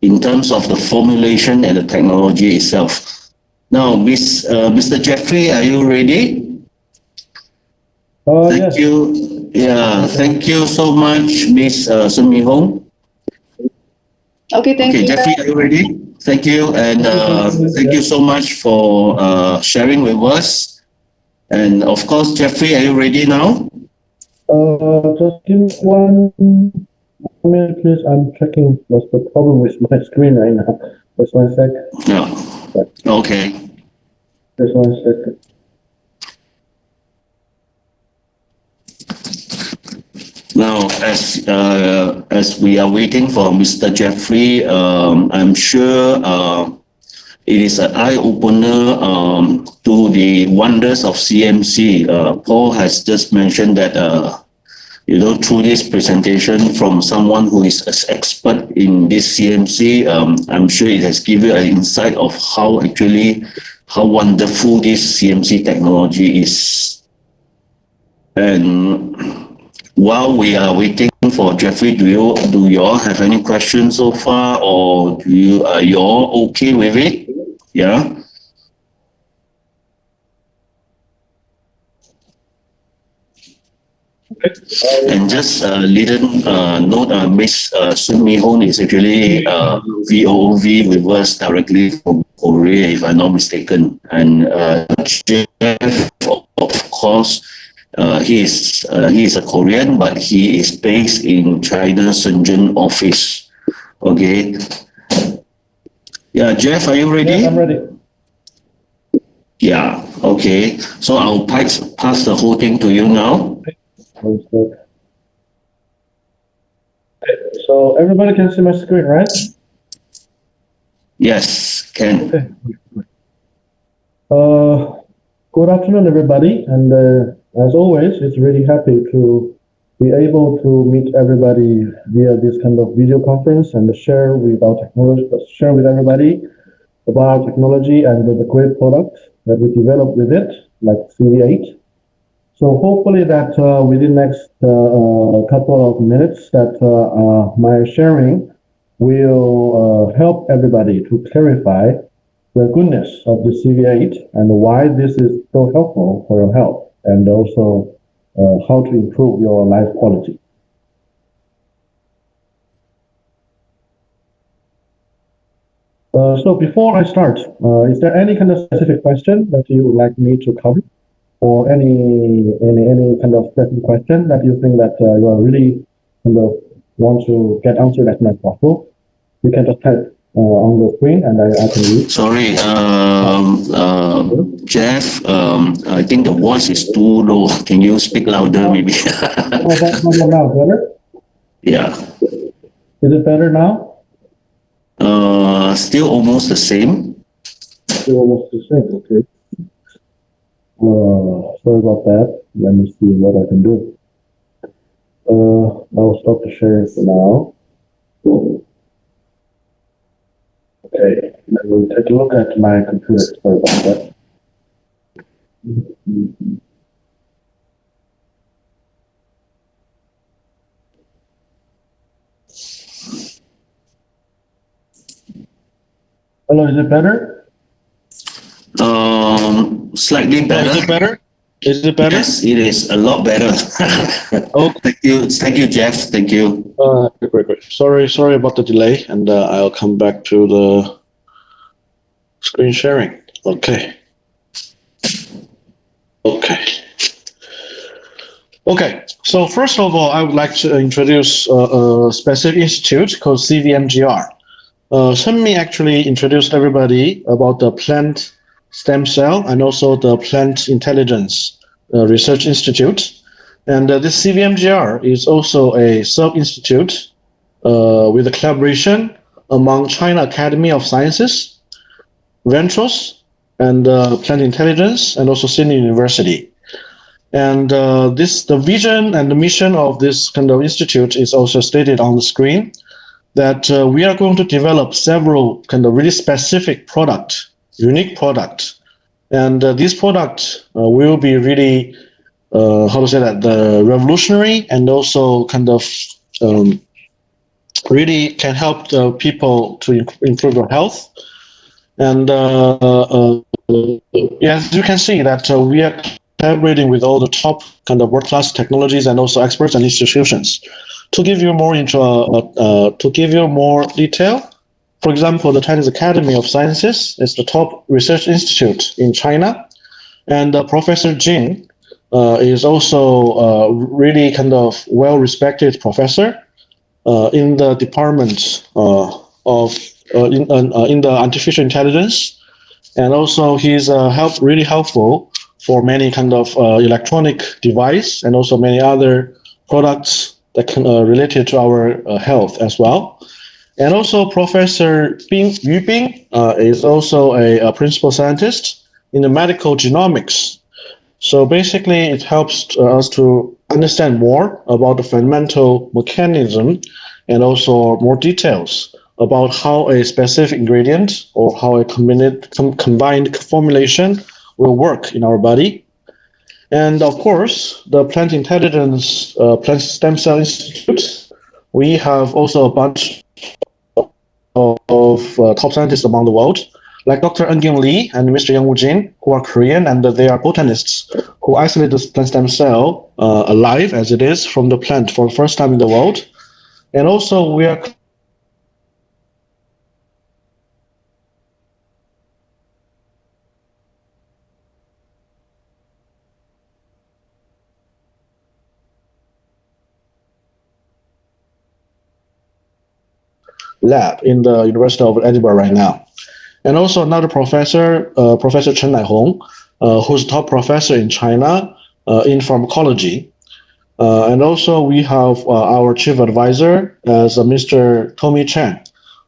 in terms of the formulation and the technology itself. Now, Mr. Jeffrey, are you ready? Thank you. Yeah, thank you so much, Ms. Sun Mi Hong. Okay, thank you. Jeffrey, are you ready? Thank you, and thank you so much for sharing with us. And of course, Jeffrey, are you ready now? Just give me 1 minute, please. I'm checking what's the problem with my screen right now. Just 1 sec. Yeah. Okay. Just 1 second. Now, as we are waiting for Mr. Jeffrey, I'm sure it is an eye-opener to the wonders of CMC. Paul has just mentioned that, through this presentation from someone who is an expert in this CMC, I'm sure it has given you an insight of how wonderful this CMC technology is. And while we are waiting for Jeffrey, do you all have any questions so far, or are you all okay with it? Yeah. And just a little note, Ms. Sun Mi Hong is actually VOV with us directly from Korea, if I'm not mistaken. And Jeff, of course, he is a Korean, but he is based in China Shenzhen office. Okay. Yeah, Jeff, are you ready? Yeah, I'm ready. Yeah. Okay. So I'll pass the whole thing to you now. Okay, so everybody can see my screen, right? Yes, can. Okay. Good afternoon, everybody, and as always, it's really happy to be able to meet everybody via this kind of video conference and share with everybody about technology and the great product that we developed with it, like CV8. So hopefully that within the next couple of minutes that my sharing will help everybody to clarify the goodness of the CV8 and why this is so helpful for your health, and also how to improve your life quality. So before I start, is there any kind of specific question that you would like me to cover, or any kind of specific question that you think that you are really kind of want to get answered as soon as possible? You can just type on the screen, and I can read. Sorry, Jeff, I think the voice is too low. Can you speak louder, maybe? That's now better? Yeah. Is it better now? Still almost the same. Still almost the same, okay. Sorry about that. Let me see what I can do. I'll stop the sharing for now. Okay, let me take a look at my computer. Sorry about that. Hello, is it better? Slightly better. Is it better? Is it better? Yes, it is a lot better. Oh, thank you, Jeff. Thank you. Great. Sorry about the delay, and I'll come back to the screen sharing. Okay. So first of all, I would like to introduce a specific institute called CVMGR. Sunmi actually introduced everybody about the plant stem cell and also the Plant Intelligence Research Institute. And this CVMGR is also a sub-institute with a collaboration among China Academy of Sciences, Vantros, and Plant Intelligence, and also Sydney University. And the vision and the mission of this kind of institute is also stated on the screen, that we are going to develop several kind of really specific unique product. And these products will be really, revolutionary, and also kind of really can help the people to improve their health. And as you can see that we are collaborating with all the top kind of world-class technologies and also experts and institutions. To give you more detail, for example, the Chinese Academy of Sciences is the top research institute in China, and Professor Jin is also a really kind of well-respected professor in the department in the artificial intelligence, and also he's really helpful for many kind of electronic device and also many other products that can related to our health as well. And also Professor Yu Bing is also a principal scientist in the medical genomics. So basically, it helps us to understand more about the fundamental mechanism and also more details about how a specific ingredient or how a combined formulation will work in our body. And of course, the Plant Intelligence Plant Stem Cell Institute, we have also a bunch of top scientists among the world, like Dr. Eun Lee and Mr. Yang Woo-jin, who are Korean, and they are botanists who isolate the plant stem cell alive as it is from the plant for the first time in the world. And also we are lab in the University of Edinburgh right now. And also another professor, Professor Chen Naihong, who's top professor in China in pharmacology. And also we have our chief advisor as Mr. Tommy Chen,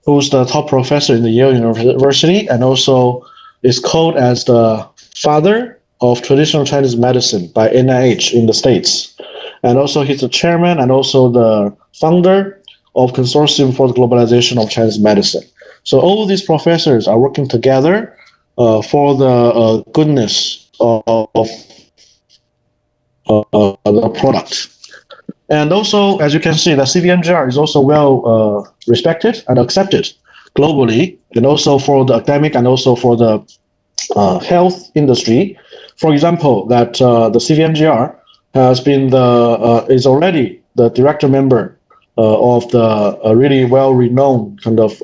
who's the top professor in the Yale University and also is called as the father of traditional Chinese medicine by NIH in the States. And also he's the chairman and also the founder of Consortium for the Globalization of Chinese Medicine. So all of these professors are working together for the goodness of the product. And also, as you can see, the CVMGR is also well respected and accepted globally, and also for the academic and also for the health industry. For example, that the CVMGR has been is already the director member of the really well-renowned kind of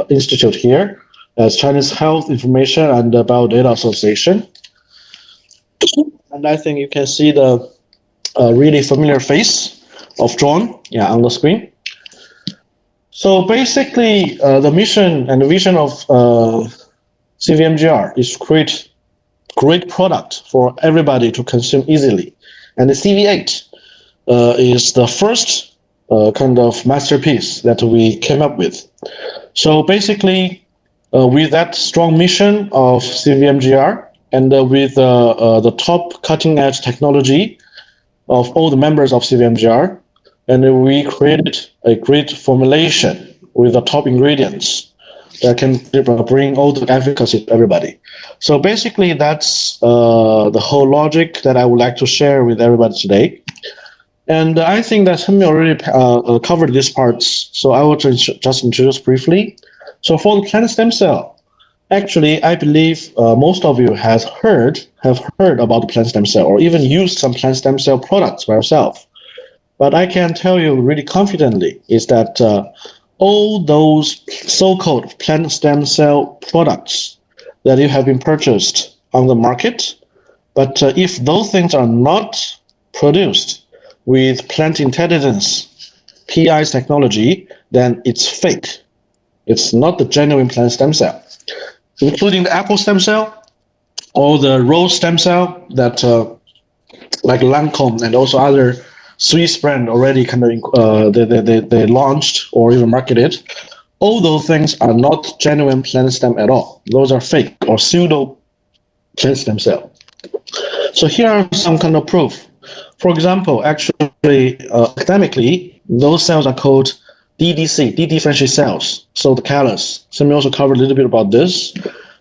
institute here as Chinese Health Information and Biodata Association. And I think you can see the really familiar face of John, on the screen. So basically, the mission and the vision of CVMGR is to create great product for everybody to consume easily. And the CV8 is the first kind of masterpiece that we came up with. So basically, with that strong mission of CVMGR and with the top cutting-edge technology of all the members of CVMGR, and we created a great formulation with the top ingredients that can bring all the efficacy to everybody. So basically, that's the whole logic that I would like to share with everybody today. And I think that Henry already covered these parts, so I will just introduce briefly. So for the plant stem cell, actually, I believe most of you have heard about the plant stem cell or even used some plant stem cell products by yourself. But I can tell you really confidently is that all those so-called plant stem cell products that you have been purchased on the market, but if those things are not produced with plant intelligence, PI's technology, then it's fake. It's not the genuine plant stem cell, including the apple stem cell or the rose stem cell that like Lancome and also other Swiss brand already kind of they launched or even marketed. All those things are not genuine plant stem at all. Those are fake or pseudo plant stem cell. So here are some kind of proof. For example, actually, academically, those cells are called DDC, dedifferentiated cells. So the callus. So we also covered a little bit about this.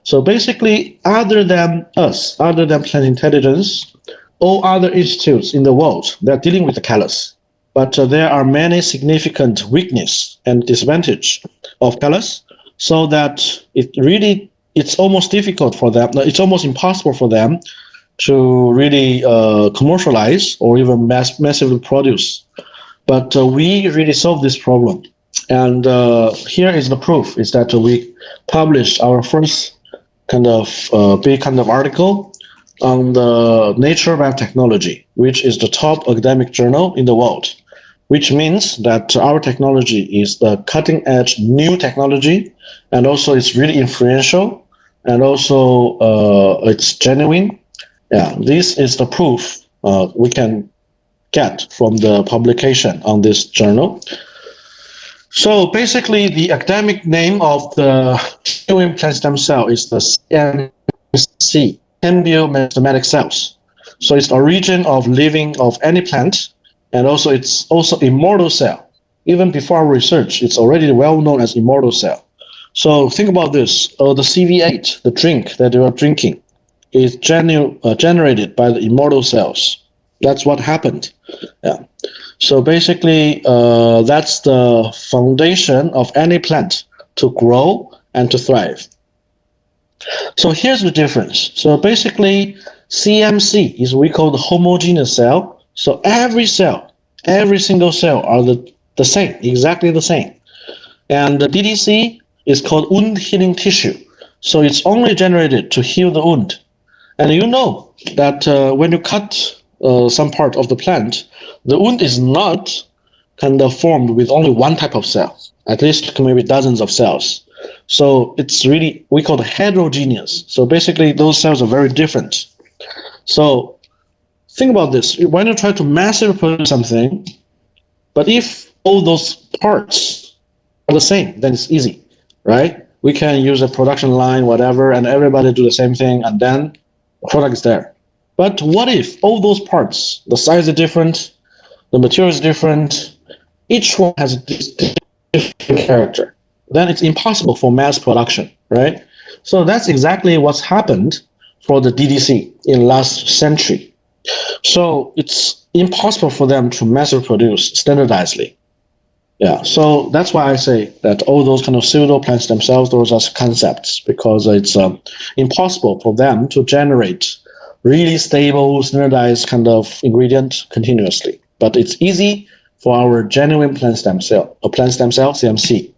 So basically, other than us, other than Plant Intelligence, all other institutes in the world, they're dealing with the callus. but there are many significant weakness and disadvantage of callus, so that it's almost difficult for them. It's almost impossible for them to really commercialize or even massively produce. But we really solved this problem. And here is the proof, is that we published our first kind of big kind of article on the Nature Biotechnology, which is the top academic journal in the world, which means that our technology is the cutting edge new technology, and also it's really influential, and also it's genuine. Yeah, this is the proof we can get from the publication on this journal. So basically, the academic name of the genuine plant stem cell is the CMC, Cambio Mesosomatic cells. So it's the origin of living of any plant, and also it's also immortal cell. Even before our research, it's already well known as immortal cell. So think about this: the CV8, the drink that you are drinking, is generated by the immortal cells. That's what happened. Yeah. So basically, that's the foundation of any plant to grow and to thrive. So here's the difference. So basically, CMC is what we call the homogeneous cell. So every cell, every single cell are the same, exactly the same. And the DDC is called wound healing tissue. So it's only generated to heal the wound. And you know that when you cut some part of the plant, the wound is not kind of formed with only one type of cell, at least maybe dozens of cells. So it's really, we call it heterogeneous. So basically those cells are very different. So think about this. When you try to massively produce something, but if all those parts are the same, then it's easy, right? We can use a production line, whatever, and everybody do the same thing, and then the product is there. But what if all those parts, the size is different, the material is different, each one has a different character? Then it's impossible for mass production, right? So that's exactly what's happened for the DDC in last century. So it's impossible for them to mass produce standardizedly. Yeah, so that's why I say that all those kind of pseudo plants themselves, those are concepts, because it's impossible for them to generate really stable, standardized kind of ingredient continuously. But it's easy for our genuine plant stem cell, CMC.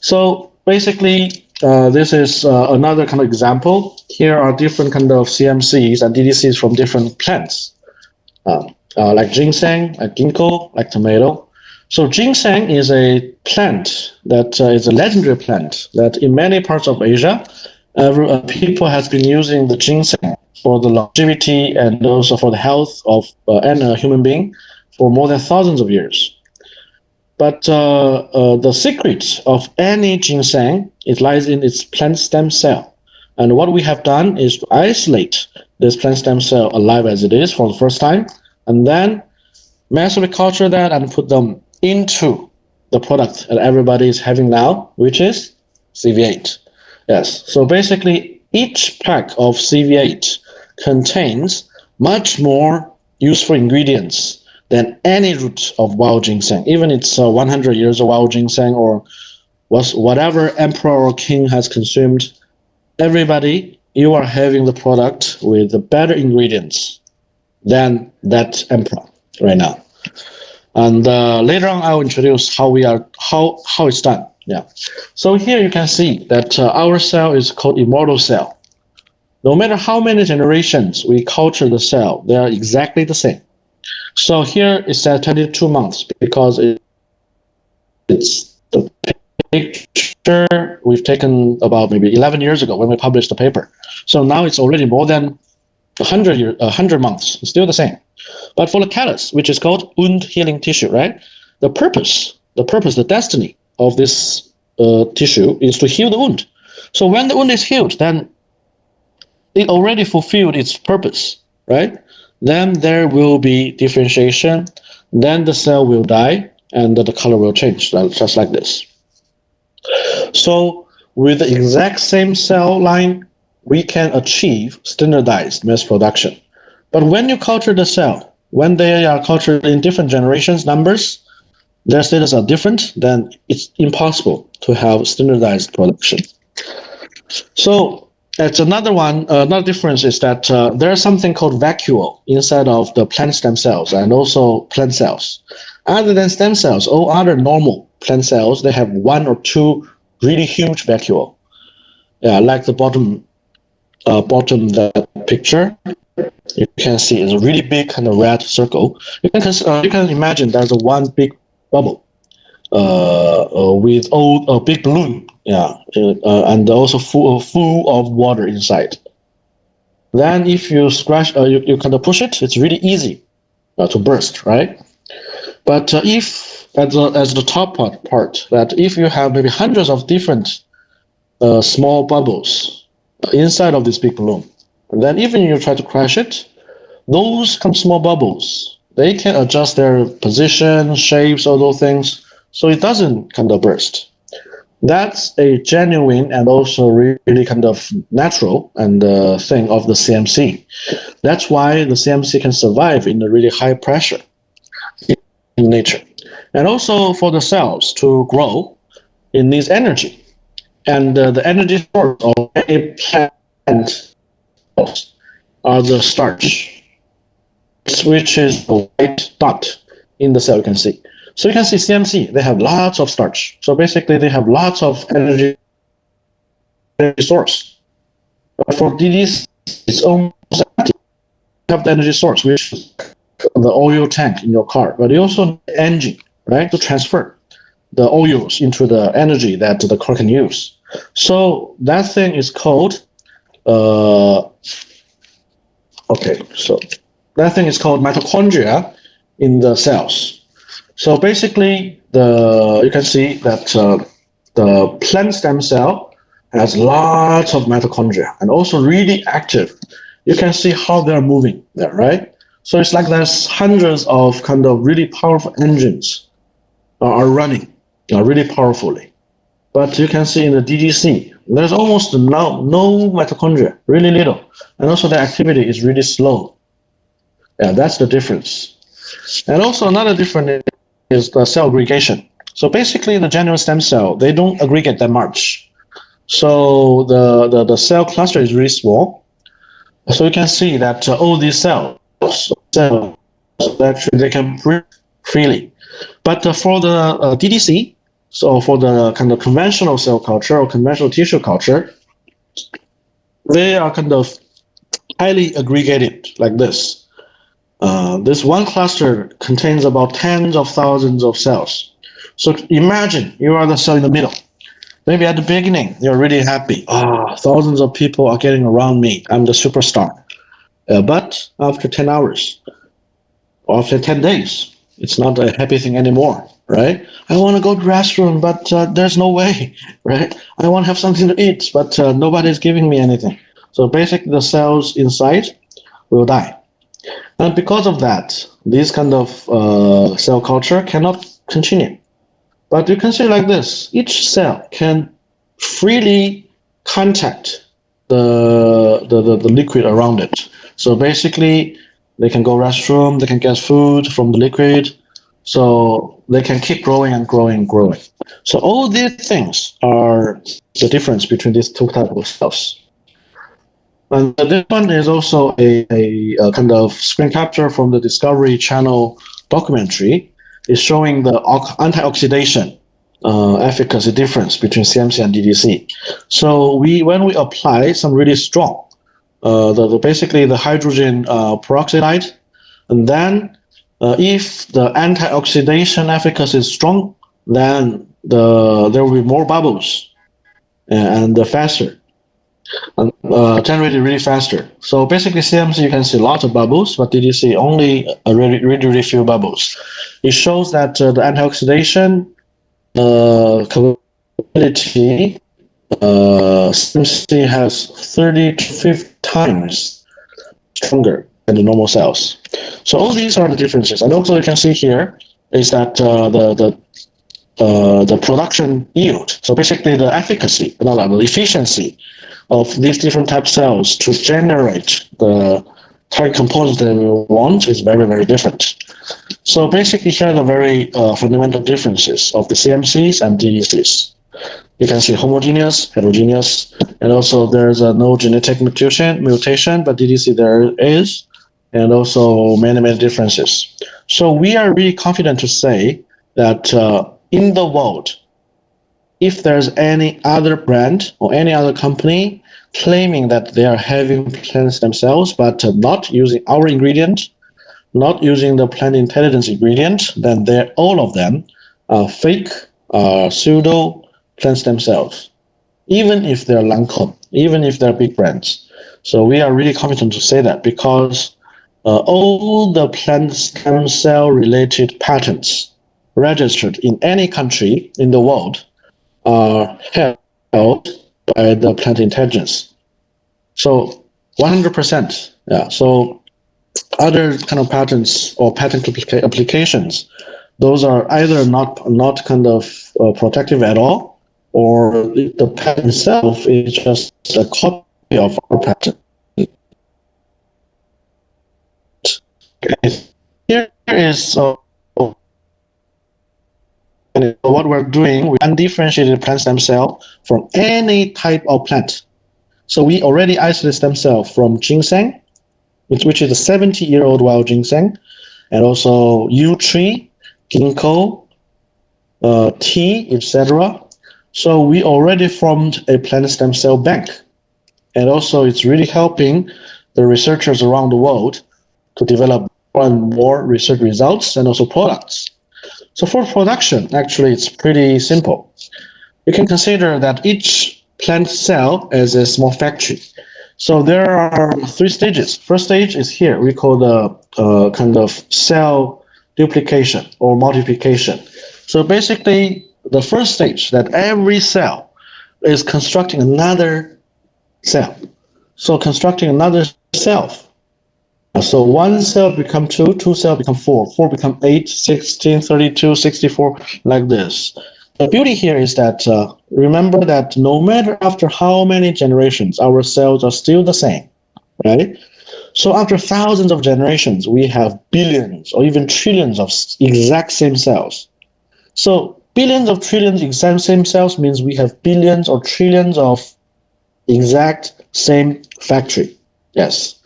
So basically, this is another kind of example. Here are different kind of CMCs and DDCs from different plants, like ginseng, like ginkgo, like tomato. So ginseng is a plant that is a legendary plant that in many parts of Asia, people have been using the ginseng for the longevity and also for the health of a human being for more than thousands of years. But the secret of any ginseng, it lies in its plant stem cell. And what we have done is to isolate this plant stem cell alive as it is for the first time, and then massively culture that and put them into the product that everybody is having now, which is CV8. Yes, so basically each pack of CV8 contains much more useful ingredients than any root of wild ginseng, even it's 100 years of wild ginseng or whatever emperor or king has consumed. Everybody, you are having the product with the better ingredients than that emperor right now. And later on, I'll introduce how it's done. Yeah. So here you can see that our cell is called immortal cell. No matter how many generations we culture the cell, they are exactly the same. So here it's at 22 months because it's the picture we've taken about maybe 11 years ago when we published the paper. So now it's already more than 100 months. It's still the same. But for the callus, which is called wound healing tissue, right? The purpose, the destiny of this tissue is to heal the wound. So when the wound is healed, then it already fulfilled its purpose, right? Then there will be differentiation. Then the cell will die, and the color will change, just like this. So with the exact same cell line, we can achieve standardized mass production. But when you culture the cell, when they are cultured in different generations, numbers, their status are different, then it's impossible to have standardized production. So it's another one. Another difference is that there's something called vacuole inside of the plant stem cells and also plant cells. Other than stem cells, all other normal plant cells, they have one or two really huge vacuole. Yeah, like the bottom that picture, you can see it's a really big kind of red circle. You can imagine there's a one big bubble with a big balloon, yeah, and also full of water inside. Then if you scratch, you kind of push it, it's really easy to burst, right? But if as the top part, that if you have maybe hundreds of different small bubbles inside of this big balloon, and then even you try to crash it, those small bubbles, they can adjust their position, shapes, all those things, so it doesn't kind of burst. That's a genuine and also really kind of natural and thing of the CMC. That's why the CMC can survive in a really high pressure in nature. And also for the cells to grow, it needs energy. And the energy source of a plant are the starch, which is a white dot in the cell you can see. So you can see CMC, they have lots of starch. So basically they have lots of energy source. But for DDC, it's almost empty. You have the energy source, which is the oil tank in your car, but you also need the engine, right, to transfer the oils into the energy that the car can use. So that thing is called, so that thing is called mitochondria in the cells. So basically, you can see that the plant stem cell has lots of mitochondria and also really active. You can see how they're moving there, right? So it's like there's hundreds of kind of really powerful engines are running really powerfully. But you can see in the DDC, there's almost no mitochondria, really little. And also the activity is really slow. Yeah, that's the difference. And also another difference is the cell aggregation. So basically the genuine stem cell, they don't aggregate that much. So the cell cluster is really small. So you can see that all these cells actually they can breathe freely. But for the DDC, so for the kind of conventional cell culture or conventional tissue culture, they are kind of highly aggregated like this. This one cluster contains about tens of thousands of cells. So imagine you are the cell in the middle. Maybe at the beginning, you're really happy. Thousands of people are getting around me. I'm the superstar. But after 10 hours, or after 10 days, it's not a happy thing anymore, right? I want to go to the restroom, but there's no way, right? I want to have something to eat, but nobody's giving me anything. So basically, the cells inside will die. And because of that, this kind of cell culture cannot continue. But you can see like this, each cell can freely contact the liquid around it. So basically, they can go restroom, they can get food from the liquid, so they can keep growing and growing and growing. So all these things are the difference between these two types of cells. And this one is also a kind of screen capture from the Discovery Channel documentary. It's showing the antioxidation efficacy difference between CMC and DDC. So when we apply some really strong, basically the hydrogen peroxide, and then if the antioxidation efficacy is strong, then there will be more bubbles and faster. And generated really faster. So basically CMC you can see lots of bubbles, but DDC only really few bubbles. It shows that the antioxidation capability CMC has 30 to 50 times stronger than the normal cells. So all these are the differences. And also you can see here is that the production yield. So basically the efficacy, the efficiency of these different type cells to generate the target components that we want is very, very different. So basically, here are the very fundamental differences of the CMCs and DDCs. You can see homogeneous, heterogeneous, and also there's no genetic mutation, but DDC there is, and also many, many differences. So we are really confident to say that in the world, if there's any other brand or any other company claiming that they are having plant stem cells, but not using our ingredient, not using the plant intelligence ingredient, then all of them are fake, pseudo plant stem cells, even if they're Lancome, even if they're big brands. So we are really confident to say that because all the plant stem cell related patents registered in any country in the world are held by the plant intelligence. So 100%. Yeah. So other kind of patents or patent applications, those are either not kind of protective at all, or the patent itself is just a copy of our patent. Okay. Here is what we're doing with undifferentiated plant stem cell from any type of plant. So we already isolate stem cell from ginseng, which is a 70-year-old wild ginseng, and also yew tree, ginkgo, tea, etc. So we already formed a plant stem cell bank. And also it's really helping the researchers around the world to develop more and more research results and also products. So for production, actually, it's pretty simple. You can consider that each plant cell as a small factory. So there are 3 stages. First stage is here. We call the kind of cell duplication or multiplication. So basically, the first stage that every cell is constructing another cell. So constructing another self. So 1 cell become 2, 2 cell become 4, 4 become 8, 16, 32, 64, like this. The beauty here is that remember that no matter after how many generations, our cells are still the same, right? So after thousands of generations, we have billions or even trillions of exact same cells. So billions of trillions exact same cells means we have billions or trillions of exact same factory. Yes.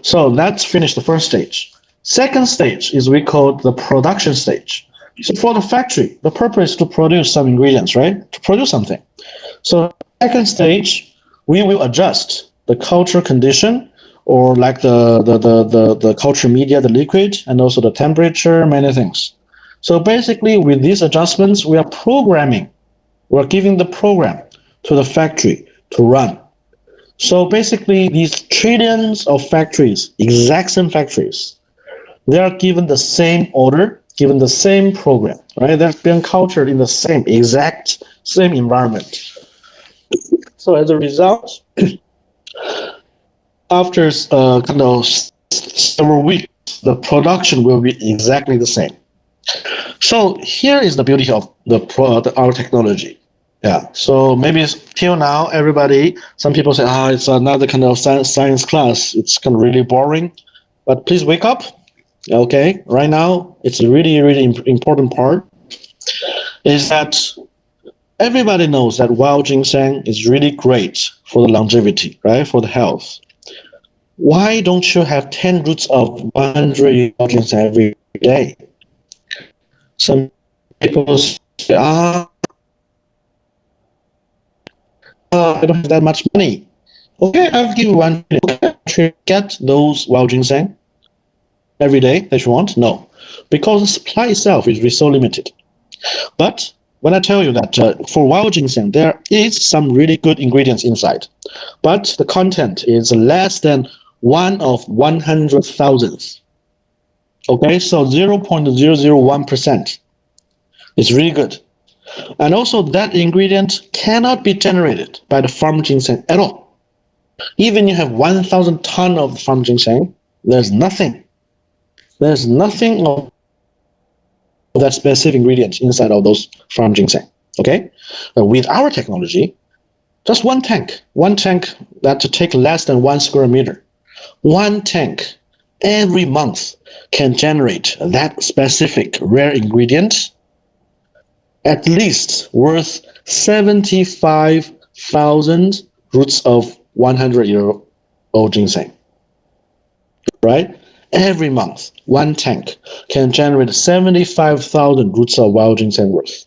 So let's finish the first stage. Second stage is we call the production stage. So for the factory, the purpose is to produce some ingredients, right? To produce something. So second stage, we will adjust the culture condition or like the culture media, the liquid, and also the temperature, many things. So basically with these adjustments, we are programming, we're giving the program to the factory to run. So basically these trillions of factories, exact same factories, they are given the same order, given the same program, right? They're being cultured in the same exact same environment. So as a result, after kind of several weeks, the production will be exactly the same. So here is the beauty of our technology. Yeah. So maybe till now, some people say, it's another kind of science class. It's kind of really boring. But please wake up. Okay. Right now, it's a really, really important part is that everybody knows that wild ginseng is really great for the longevity, right? For the health. Why don't you have 10 roots of 100 wild ginseng every day? Some people say, I don't have that much money. Okay, I'll give you one. Okay, get those wild ginseng every day that you want? No, because the supply itself is really so limited. But when I tell you that for wild ginseng, there is some really good ingredients inside, but the content is less than 1 of 100,000. Okay, so 0.001%. It's really good. And also that ingredient cannot be generated by the farm ginseng at all. Even you have 1,000 tons of farm ginseng, there's nothing. There's nothing of that specific ingredient inside of those farm ginseng. Okay? But with our technology, just one tank that to take less than 1 square meter. One tank every month can generate that specific rare ingredient at least worth 75,000 roots of 100-year-old ginseng, right? Every month, one tank can generate 75,000 roots of wild ginseng worth,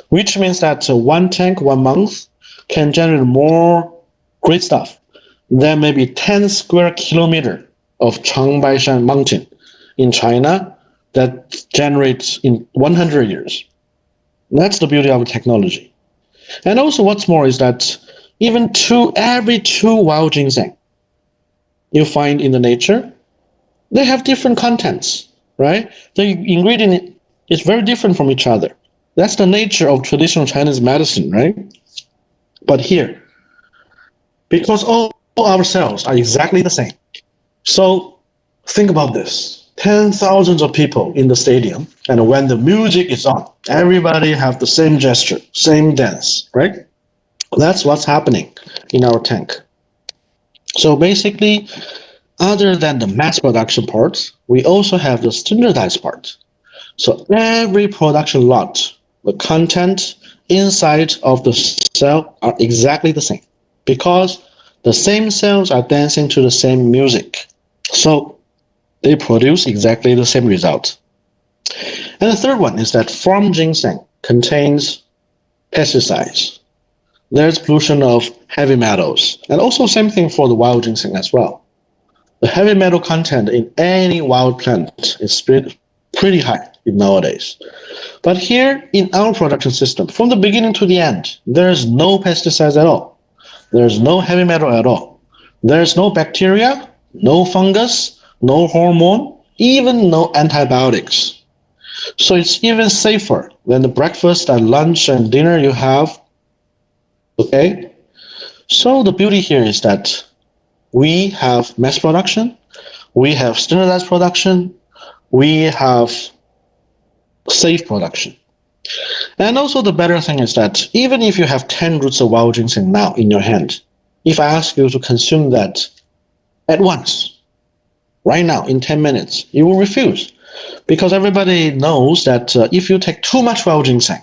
which means that one tank, 1 month, can generate more great stuff than maybe 10 square kilometer of Changbaishan mountain in China that generates in 100 years. That's the beauty of technology. And also what's more is that even every two wild ginseng you find in the nature, they have different contents, right? The ingredient is very different from each other. That's the nature of traditional Chinese medicine, right? But here, because all our cells are exactly the same. So think about this. 10,000s of people in the stadium, and when the music is on, everybody have the same gesture, same dance, right? That's what's happening in our tank. So basically, other than the mass production parts, we also have the standardized part. So every production lot, the content inside of the cell are exactly the same because the same cells are dancing to the same music. So they produce exactly the same result. And the third one is that farm ginseng contains pesticides. There's pollution of heavy metals, and also same thing for the wild ginseng as well. The heavy metal content in any wild plant is pretty high nowadays. But here in our production system, from the beginning to the end, there's no pesticides at all. There's no heavy metal at all. There's no bacteria, no fungus, no hormone, even no antibiotics. So it's even safer than the breakfast and lunch and dinner you have. Okay? So the beauty here is that we have mass production, we have standardized production, we have safe production. And also the better thing is that even if you have 10 roots of wild ginseng now in your hand, if I ask you to consume that at once, right now in 10 minutes, you will refuse. Because everybody knows that if you take too much wild ginseng,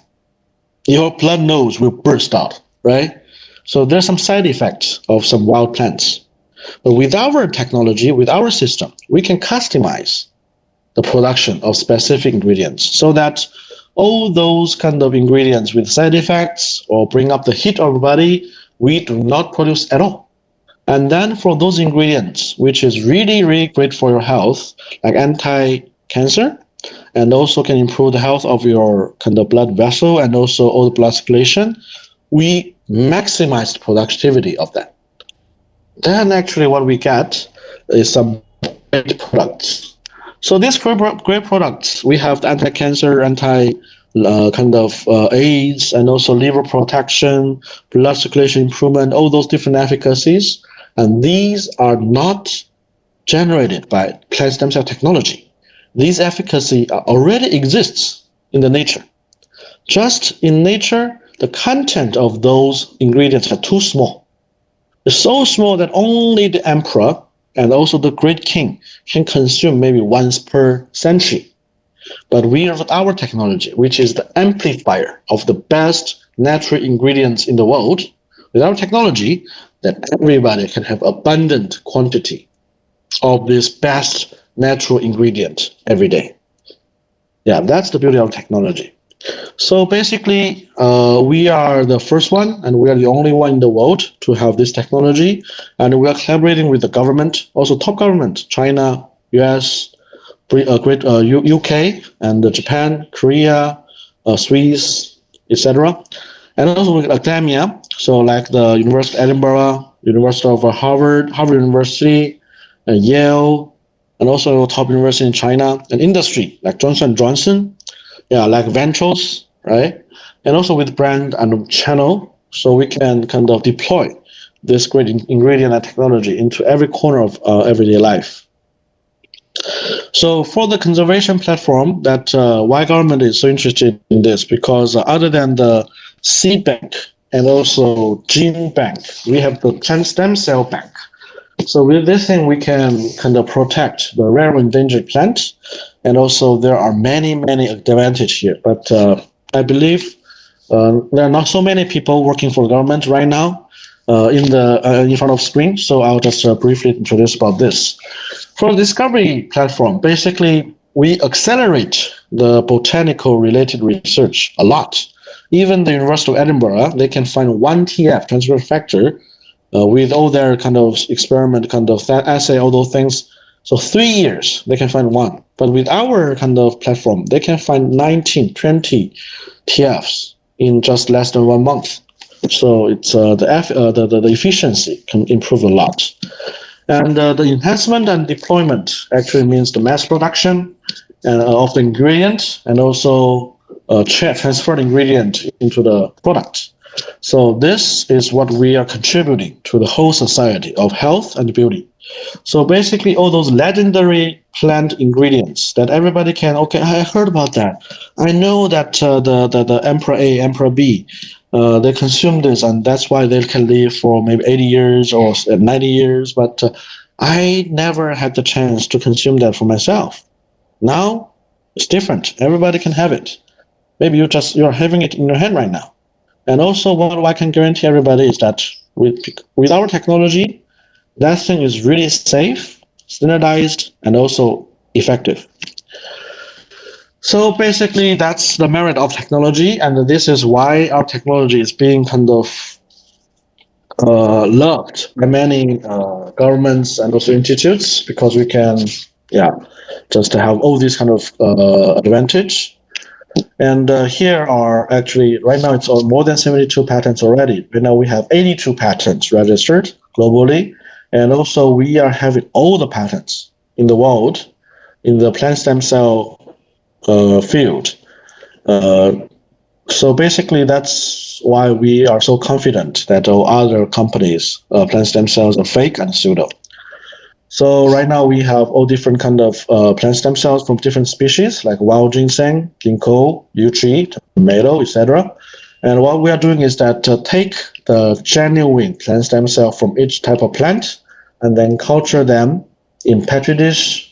your blood nose will burst out, right? So there's some side effects of some wild plants. But with our technology, with our system, we can customize the production of specific ingredients so that all those kind of ingredients with side effects or bring up the heat of our body, we do not produce at all. And then for those ingredients, which is really, really great for your health, like anti-cancer, and also can improve the health of your kind of blood vessel and also all the blood circulation, we maximize the productivity of that. Then actually what we get is some great products. So these great products, we have the anti-cancer, AIDS, and also liver protection, blood circulation improvement, all those different efficacies. And these are not generated by plant stem cell technology. These efficacy already exists in the nature. Just in nature, the content of those ingredients are too small. It's so small that only the emperor and also the great king can consume maybe once per century. But we have our technology, which is the amplifier of the best natural ingredients in the world. With our technology, that everybody can have abundant quantity of this best natural ingredient every day. Yeah, that's the beauty of technology. So basically, we are the first one, and we are the only one in the world to have this technology. And we are collaborating with the government, also top government, China, US, UK, and Japan, Korea, Swiss, etc. And also with academia, so like the University of Edinburgh, University of Harvard University, and Yale, and also top university in China, and industry like Johnson & Johnson, yeah, like Vantros, right? And also with brand and channel, so we can kind of deploy this great ingredient and technology into every corner of everyday life. So for the conservation platform, that why government is so interested in this, because other than the seed bank and also gene bank, we have the plant stem cell bank. So with this thing, we can kind of protect the rare and endangered plants, and also there are many advantages here. But I believe there are not so many people working for the government right now in front of screen. So I'll just briefly introduce about this. For the discovery platform, basically we accelerate the botanical related research a lot. Even the University of Edinburgh, they can find 1 TF transfer factor with all their kind of experiment, kind of assay, all those things. So 3 years, they can find 1. But with our kind of platform, they can find 19, 20 TFs in just less than 1 month. So it's the efficiency can improve a lot. And the enhancement and deployment actually means the mass production of the ingredient, and also transfer the ingredient into the product. So this is what we are contributing to the whole society of health and beauty. So basically all those legendary plant ingredients that everybody can, okay, I heard about that. I know that the Emperor A, Emperor B, they consume this, and that's why they can live for maybe 80 years or 90 years. But I never had the chance to consume that for myself. Now it's different. Everybody can have it. Maybe you're having it in your hand right now. And also, what I can guarantee everybody is that with our technology, that thing is really safe, standardized, and also effective. So basically, that's the merit of technology, and this is why our technology is being kind of loved by many governments and also institutes, because we can, just have all these kind of advantage. And here are actually, right now it's more than 72 patents already. Right now we have 82 patents registered globally. And also we are having all the patents in the world in the plant stem cell field. So basically that's why we are so confident that all other companies' plant stem cells are fake and pseudo. So right now we have all different kind of plant stem cells from different species, like wild ginseng, ginkgo, yew tree, tomato, etc. And what we are doing is that take the genuine plant stem cell from each type of plant, and then culture them in petri dish.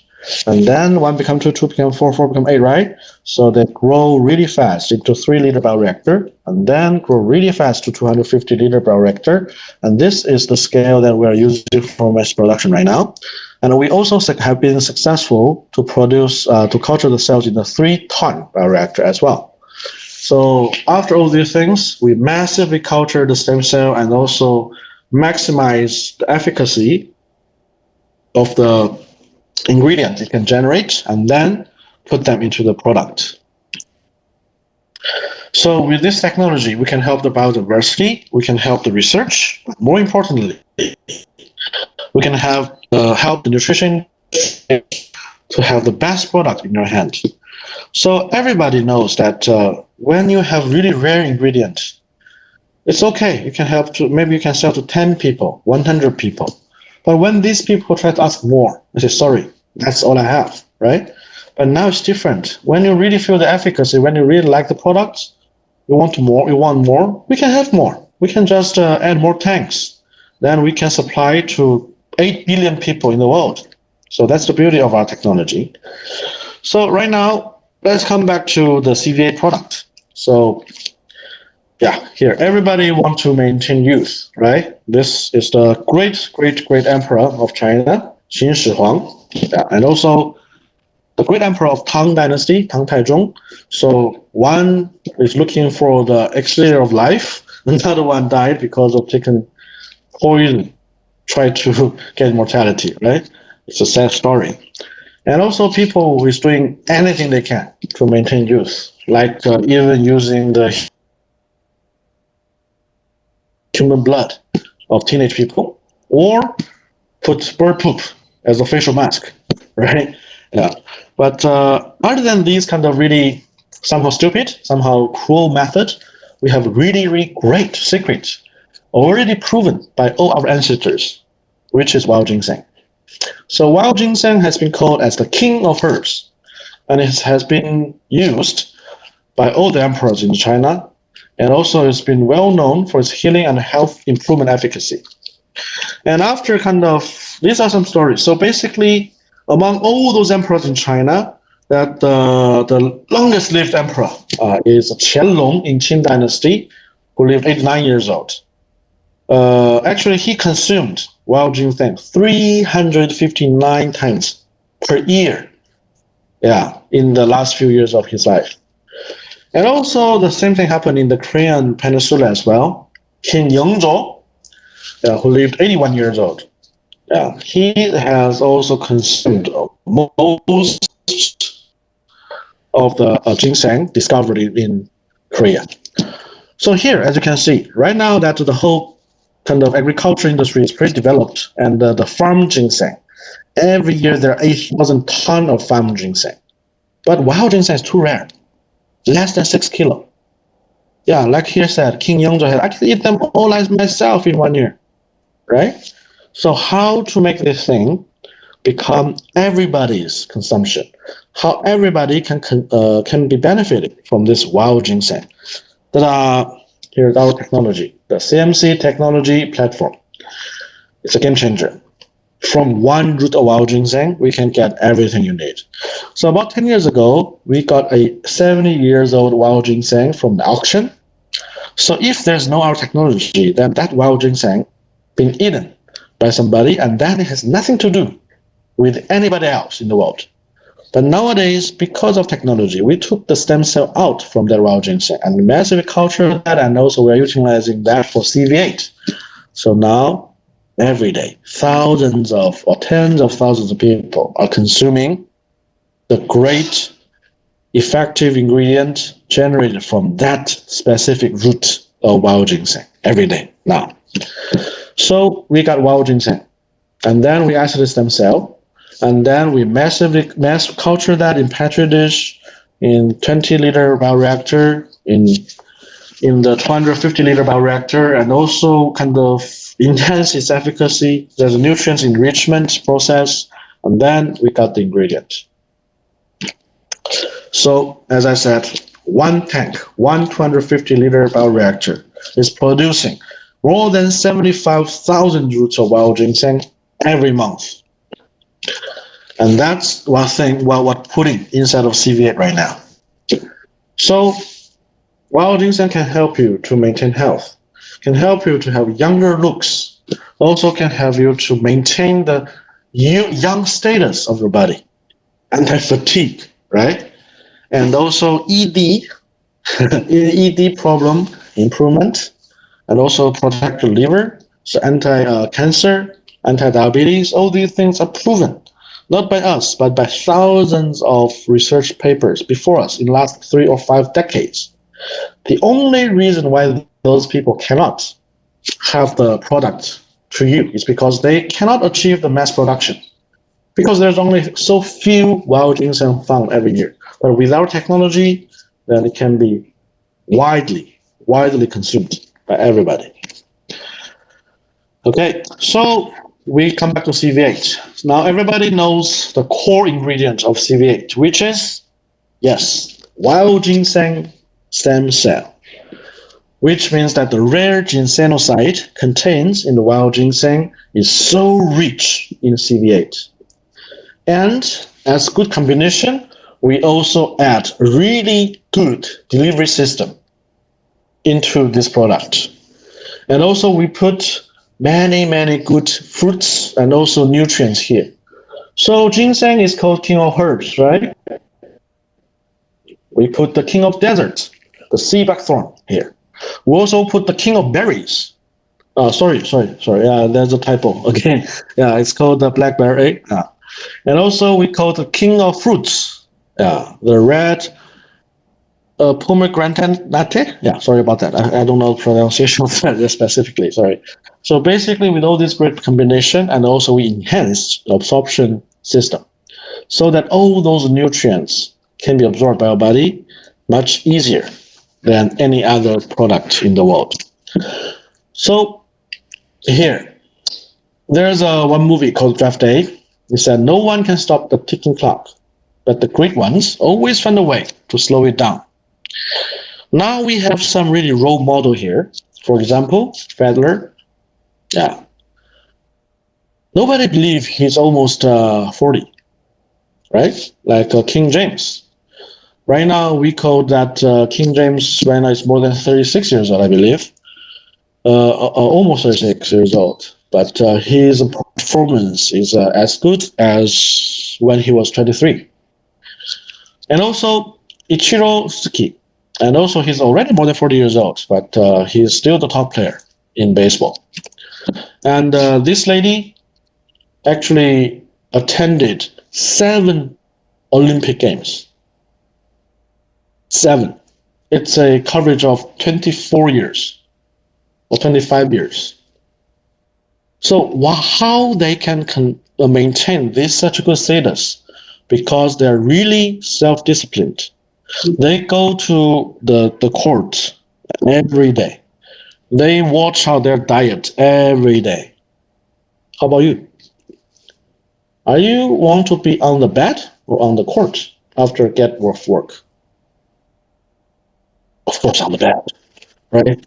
And then 1 become 2, 2 become 4, 4 become 8, right? So they grow really fast into 3-liter bioreactor, and then grow really fast to 250-liter bioreactor. And this is the scale that we are using for mass production right now. And we also have been successful to produce, to culture the cells in a 3-ton bioreactor as well. So after all these things, we massively culture the stem cell and also maximize the efficacy of the ingredient it can generate, and then put them into the product. So with this technology, we can help the biodiversity, we can help the research, but more importantly, we can have help the nutrition to have the best product in your hand. So everybody knows that when you have really rare ingredients, it's okay. You can help to, maybe you can sell to 10 people, 100 people. But when these people try to ask more, they say, sorry, that's all I have, right? But now it's different. When you really feel the efficacy, when you really like the products, you want more, we can have more. We can just add more tanks. Then we can supply to 8 billion people in the world. So that's the beauty of our technology. So right now, let's come back to the CV8 product. So yeah, here, everybody wants to maintain youth, right? This is the great emperor of China, Qin Shi Huang, and also the great emperor of Tang Dynasty, Tang Taizong. So one is looking for the exterior of life, another one died because of taking poison, tried to get immortality, right? It's a sad story. And also people who is doing anything they can to maintain youth, like even using the human blood of teenage people, or put bird poop as a facial mask, right? Yeah. But other than these kind of really somehow stupid, somehow cruel method, we have really great secret already proven by all our ancestors, which is wild ginseng. So wild ginseng has been called as the king of herbs, and it has been used by all the emperors in China, and also it's been well known for its healing and health improvement efficacy. And after these are some stories. So basically, among all those emperors in China, that the longest lived emperor is Qianlong in Qin Dynasty, who lived 89 years old. Actually, he consumed wild ginseng 359 times per year. Yeah, in the last few years of his life. And also the same thing happened in the Korean peninsula as well. King Yongzhou, who lived 81 years old. Yeah, he has also consumed most of the ginseng discovered in Korea. So here, as you can see, right now that the whole kind of agriculture industry is pretty developed, and the farm ginseng, every year there are 8,000 tons of farm ginseng. But wild ginseng is too rare, less than 6 kilo. Yeah, like here said, King Yongzhou had, I can eat them all as myself in 1 year, right? So how to make this thing become everybody's consumption? How everybody can be benefited from this wild ginseng? Here's our technology, the CMC technology platform. It's a game changer. From one root of wild ginseng, we can get everything you need. So about 10 years ago, we got a 70 years old wild ginseng from the auction. So if there's no our technology, then that wild ginseng been eaten by somebody, and then it has nothing to do with anybody else in the world. But nowadays, because of technology, we took the stem cell out from that wild ginseng and we massively cultured that, and also we're utilizing that for CV8. So now, every day, thousands of or tens of thousands of people are consuming the great effective ingredient generated from that specific root of wild ginseng every day now. So we got wild ginseng, and then we isolate stem cell, and then we mass culture that in petri dish, in 20-liter bioreactor, in the 250-liter bioreactor, and also kind of enhance its efficacy. There's a nutrients enrichment process, and then we got the ingredient. So as I said, one tank, one 250-liter bioreactor is producing more than 75,000 roots of wild ginseng every month. And that's one thing what putting inside of CV8 right now. So wild ginseng can help you to maintain health, can help you to have younger looks, also can help you to maintain the young status of your body, anti-fatigue, right? And also ED problem improvement, and also protect your liver, so anti-cancer, anti-diabetes, all these things are proven, not by us, but by thousands of research papers before us in the last 3 or 5 decades. The only reason why those people cannot have the product to you is because they cannot achieve the mass production, because there's only so few wild ginseng found every year. But with our technology, then it can be widely consumed by everybody. Okay, so we come back to CV8. Now everybody knows the core ingredient of CV8, which is, yes, wild ginseng stem cell, which means that the rare ginsenoside contains in the wild ginseng is so rich in CV8. And as good combination, we also add a really good delivery system into this product. And also we put many good fruits and also nutrients here. So ginseng is called king of herbs, right? We put the king of deserts, the sea buckthorn here. We also put the king of berries. Sorry. Yeah, there's a typo again. Yeah, it's called the blackberry. And also we call the king of fruits. Yeah, the red pomegranate latte. Yeah, sorry about that. I don't know the pronunciation of that specifically. Sorry. So basically, with all this great combination, and also we enhanced the absorption system, so that all those nutrients can be absorbed by our body much easier than any other product in the world. So here, there's one movie called Draft Day. It said, no one can stop the ticking clock, but the great ones always find a way to slow it down. Now we have some really role model here. For example, Fedler. Yeah. Nobody believes he's almost 40, right? Like King James. Right now, we call that King James right now is more than 36 years old, I believe. Almost 36 years old. But his performance is as good as when he was 23. And also, Ichiro Suzuki. And also, he's already more than 40 years old, but he's still the top player in baseball. And this lady actually attended 7 Olympic Games. 7. It's a coverage of 24 years or 25 years. So how they can maintain this such a good status? Because they're really self-disciplined. They go to the court every day. They watch out their diet every day. How about you? Are you want to be on the bed or on the court after get off work? Of course, on the bed, right?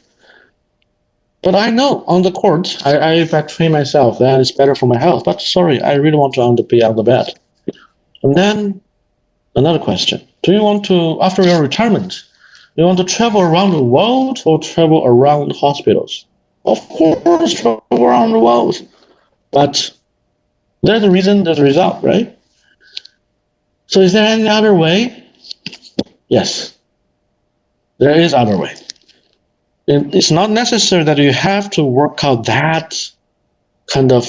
But I know on the court, I've trained myself that it's better for my health. But sorry, I really want to be on the bed. And then another question: do you want to, after your retirement, you want to travel around the world or travel around hospitals? Of course, travel around the world. But there's a reason, there's a result, right? So is there any other way? Yes, there is other way. It's not necessary that you have to work out that kind of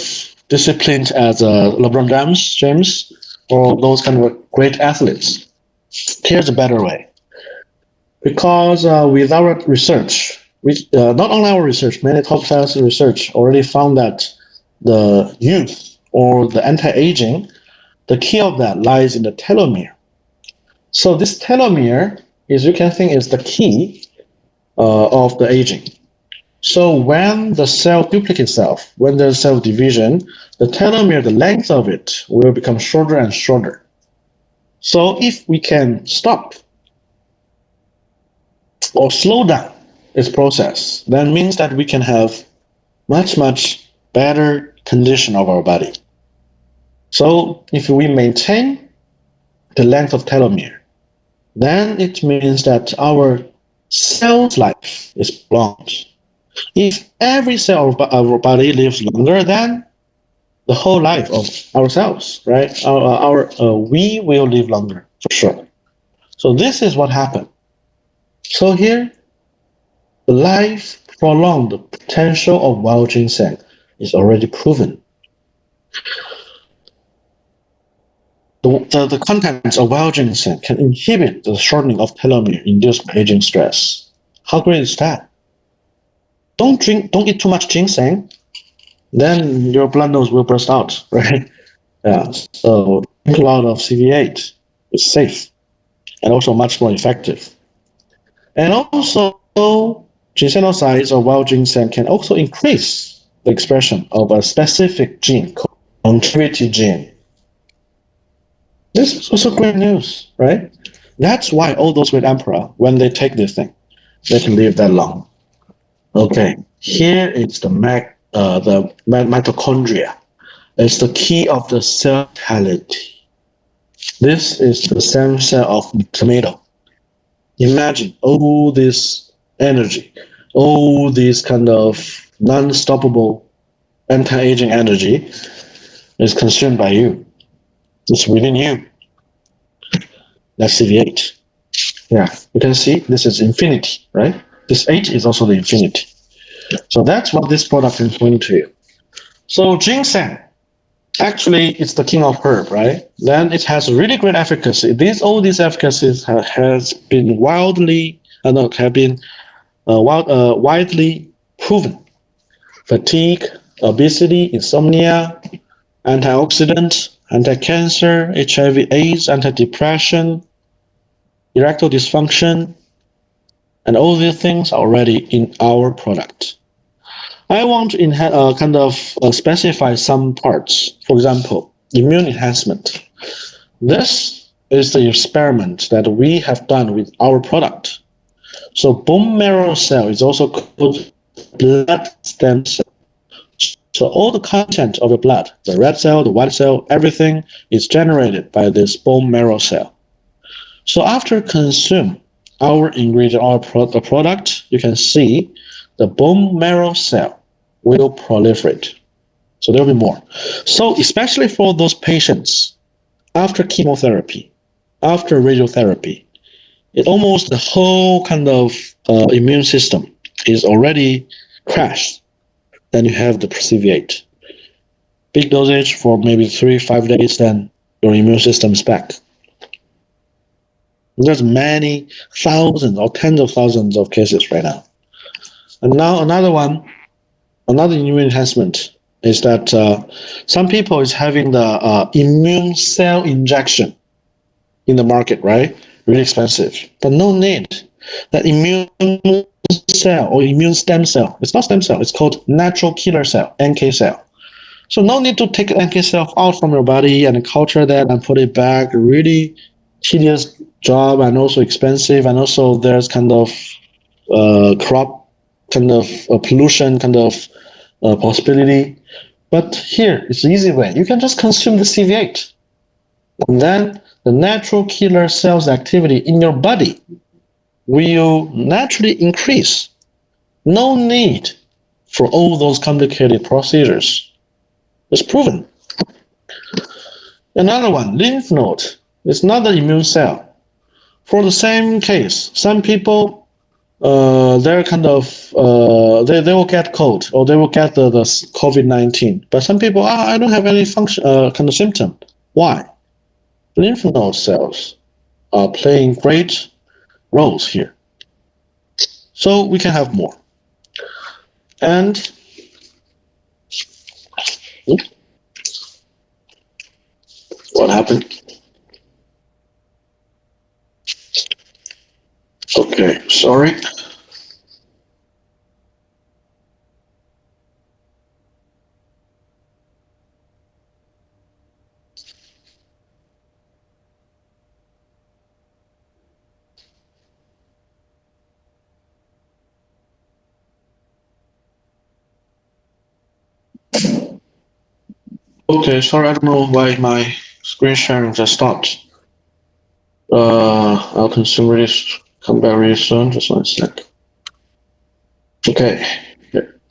disciplined as LeBron James or those kind of great athletes. Here's a better way. Because with our research, not only our research, many top science research already found that the youth or the anti-aging, the key of that lies in the telomere. So this telomere, as you can think, is the key of the aging. So when the cell duplicates itself, when there's cell division, the telomere, the length of it will become shorter and shorter. So if we can stop or slow down its process, that means that we can have much, much better condition of our body. So if we maintain the length of telomere, then it means that our cell's life is prolonged. If every cell of our body lives longer than the whole life of our cells, right? We will live longer for sure. So this is what happened. So here, the life prolonged potential of wild ginseng is already proven. The contents of wild ginseng can inhibit the shortening of telomere induced by aging stress. How great is that? Don't eat too much ginseng, then your blood nose will burst out, right? Yeah. So drink a lot of CV8. It's safe and also much more effective. And also, ginsenosides or wild ginseng can also increase the expression of a specific gene called longevity gene. This is also great news, right? That's why all those great emperor, when they take this thing, they can live that long. Okay, here is the mitochondria. It's the key of the cell vitality. This is the stem cell of tomato. Imagine all this energy, all this kind of non-stoppable anti-aging energy is consumed by you. It's within you. That's CV8. Yeah, you can see this is infinity, right? This 8 is also the infinity. So that's what this product is going to you. So ginseng, actually, it's the king of herb, right? Then it has really great efficacy. All these efficacies has been widely proven. Fatigue, obesity, insomnia, antioxidant, anti-cancer, HIV/AIDS, anti-depression, erectile dysfunction, and all these things are already in our product. I want to specify some parts. For example, immune enhancement. This is the experiment that we have done with our product. So bone marrow cell is also called blood stem cell. So all the content of your blood, the red cell, the white cell, everything is generated by this bone marrow cell. So after consume our ingredient or the product, you can see the bone marrow cell will proliferate. So there will be more. So especially for those patients after chemotherapy, after radiotherapy, it almost the whole kind of immune system is already crashed. Then you have the CV8. Big dosage for maybe 3-5 days, then your immune system is back. There's many thousands or tens of thousands of cases right now. And now another immune enhancement is that some people is having the immune cell injection in the market, right? Really expensive, but no need. That immune cell or immune stem cell, it's not stem cell, it's called natural killer cell, NK cell. So no need to take NK cell out from your body and culture that and put it back. Really tedious job and also expensive, and also there's kind of crop kind of pollution kind of possibility. But here it's the easy way. You can just consume the CV8, and then the natural killer cells activity in your body will naturally increase. No need for all those complicated procedures. It's proven. Another one, lymph node. It's not an immune cell. For the same case, some people they're kind of they will get cold or they will get the COVID-19. But some people, I don't have any function kind of symptom. Why? Lymph node cells are playing great roles here. So we can have more. And what happened? Okay, sorry. Okay, sorry, I don't know why my screen sharing just stopped. I'll consume really, come back really soon, just 1 sec. Okay, here.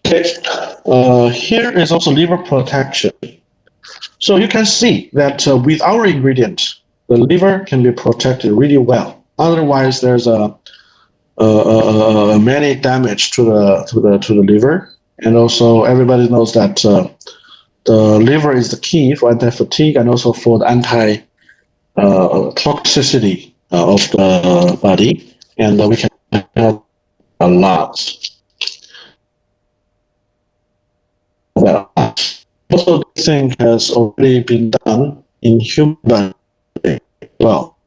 Okay, here is also liver protection. So you can see that with our ingredient, the liver can be protected really well. Otherwise, there's many damage to the liver, and also everybody knows that the liver is the key for anti-fatigue and also for the anti-toxicity of the body, and we can help a lot. Also, this thing has already been done in human body. Well,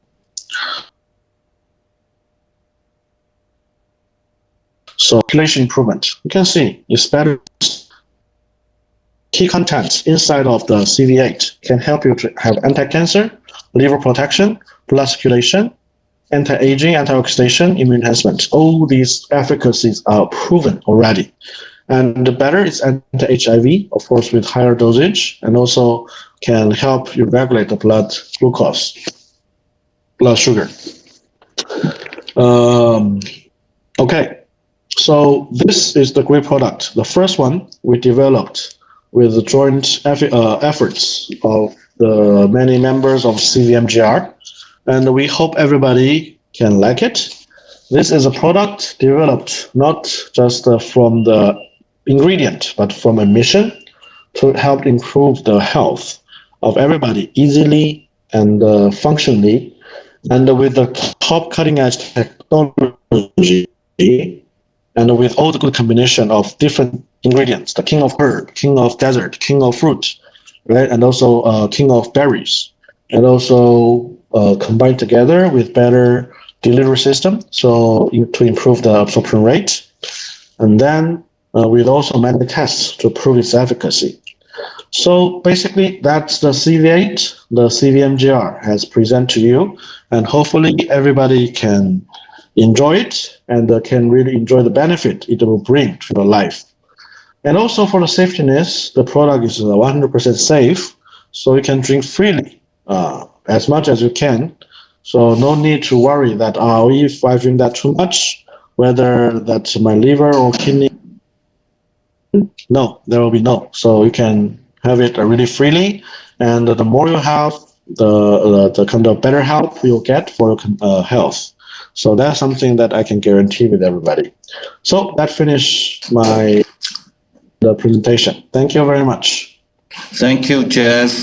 so population improvement, you can see it's better. Key contents inside of the CV8 can help you to have anti-cancer, liver protection, blood circulation, anti-aging, antioxidation, immune enhancement. All these efficacies are proven already. And the better is anti-HIV, of course, with higher dosage, and also can help you regulate the blood glucose, blood sugar. Okay, so this is the great product. The first one we developed with the joint efforts of the many members of CVMGR, and we hope everybody can like it. This is a product developed not just from the ingredient, but from a mission to help improve the health of everybody easily and functionally, and with the top cutting edge technology, and with all the good combination of different ingredients, the king of herb, king of desert, king of fruit, right? And also king of berries, and also combined together with better delivery system, so to improve the absorption rate. And then with also many tests to prove its efficacy. So basically, that's the CV8, the CVMGR has presented to you, and hopefully everybody can enjoy it and can really enjoy the benefit it will bring to your life. And also for the safetiness, the product is 100% safe, so you can drink freely as much as you can. So no need to worry that if I drink that too much, whether that's my liver or kidney. No, there will be no. So you can have it really freely, and the more you have, the kind of better help you'll get for your health. So that's something that I can guarantee with everybody. So that finished the presentation. Thank you very much. Thank you, Jeff.